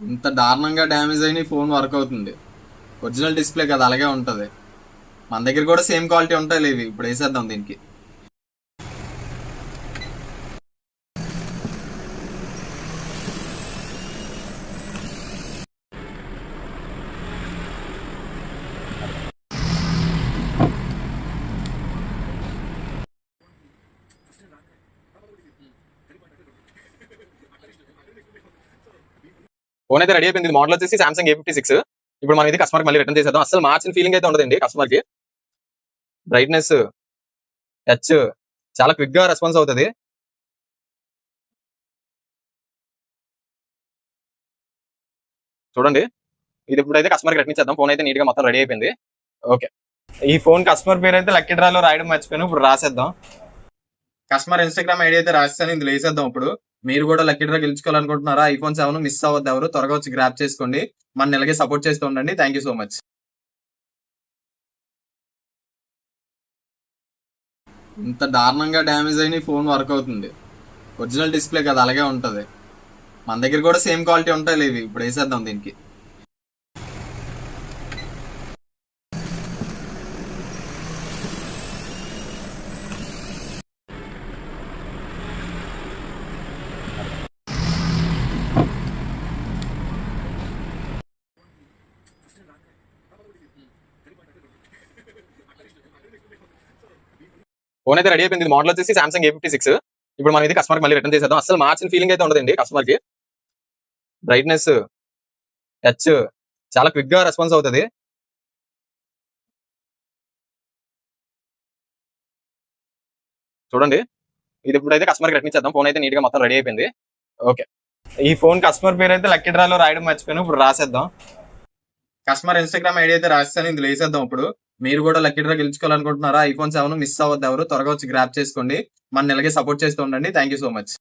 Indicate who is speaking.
Speaker 1: ఇంత దారుణంగా డ్యామేజ్ అయిన ఫోన్ వర్క్ అవుతుంది. ఒరిజినల్ డిస్ప్లే కదా, అలాగే ఉంటది. మన దగ్గర కూడా సేమ్ క్వాలిటీ ఉంటాయి ఇవి. ఇప్పుడు వేసేద్దాం దీనికి.
Speaker 2: ఫోన్ అయితే రెడీ అయిపోయింది. మోడల్ వచ్చేసి సామ్సంగ్ A56. ఇప్పుడు మనం ఇది కస్టమర్ మళ్ళీ రిటర్న్ చేసేద్దాం. అసలు మార్చిన ఫీలింగ్ అయితే ఉండదండి కస్టమర్ కి. బ్రైట్నెస్ టచ్ చాలా క్విక్ గా రెస్పాన్స్ అవుతుంది. చూడండి, ఇది ఇప్పుడైతే కస్టమర్ కి రిటర్న్ ఇచ్చేద్దాం. ఫోన్ అయితే నీట్ గా మొత్తం రెడీ అయిపోయింది. ఓకే, ఈ ఫోన్ కస్టమర్ పేరు అయితే లక్కీ డ్రాలో రాయడం మర్చిపోయాను. ఇప్పుడు రాసేద్దాం.
Speaker 1: కస్టమర్ ఇన్స్టాగ్రామ్ ఐడి అయితే రాస్తాను, ఇందులో వేసేద్దాం. ఇప్పుడు మీరు కూడా లక్కీ డ్రా గెలుచుకోవాలనుకుంటున్నారా? ఐఫోన్ 7 మిస్ అవ్వద్దు ఎవరు, త్వరగా వచ్చి గ్రాప్ చేసుకోండి. మన ఇలాగే సపోర్ట్ చేస్తూ ఉండండి. Thank you so much. ఇంత దారుణంగా డ్యామేజ్ అయిన ఫోన్ వర్క్ అవుతుంది. ఒరిజినల్ డిస్ప్లే కదా, అలాగే ఉంటది. మన దగ్గర కూడా సేమ్ క్వాలిటీ ఉంటాయి ఇవి. ఇప్పుడు వేసేద్దాం దీనికి.
Speaker 2: ఫోన్ అయితే రెడీ అయిపోయింది. మోడల్ వచ్చేసి సామ్సంగ్ A56. ఇప్పుడు మనం ఇది కస్టమర్ మళ్ళీ రిటర్న్ చేసేద్దాం. అసలు మార్చిన ఫీలింగ్ అయితే ఉండదండి కస్టమర్ కి. బ్రైట్నెస్ టచ్ చాలా క్విక్ గా రెస్పాన్స్ అవుతుంది. చూడండి, ఇది ఇప్పుడైతే కస్టమర్ కి రిటర్న్ ఇచ్చేద్దాం. ఫోన్ అయితే నీట్ గా మొత్తం రెడీ అయిపోయింది. ఓకే, ఈ ఫోన్ కస్టమర్ పేరు అయితే లక్కీ డ్రాలో రాయడం మర్చిపోయాను. ఇప్పుడు రాసేద్దాం.
Speaker 1: కస్టమర్ ఇన్స్టాగ్రామ్ ఐడి అయితే రాస్తాను, ఇందులో వేసేద్దాం. ఇప్పుడు మీరు కూడా లక్కీ డ్రా గెలుచుకోవాలనుకుంటున్నారా? ఐఫోన్ 7 మిస్ అవ్వద్దు ఎవరు, త్వరగా వచ్చి గ్రాప్ చేసుకోండి. మన ఇలాగే సపోర్ట్ చేస్తూ ఉండండి. Thank you so much.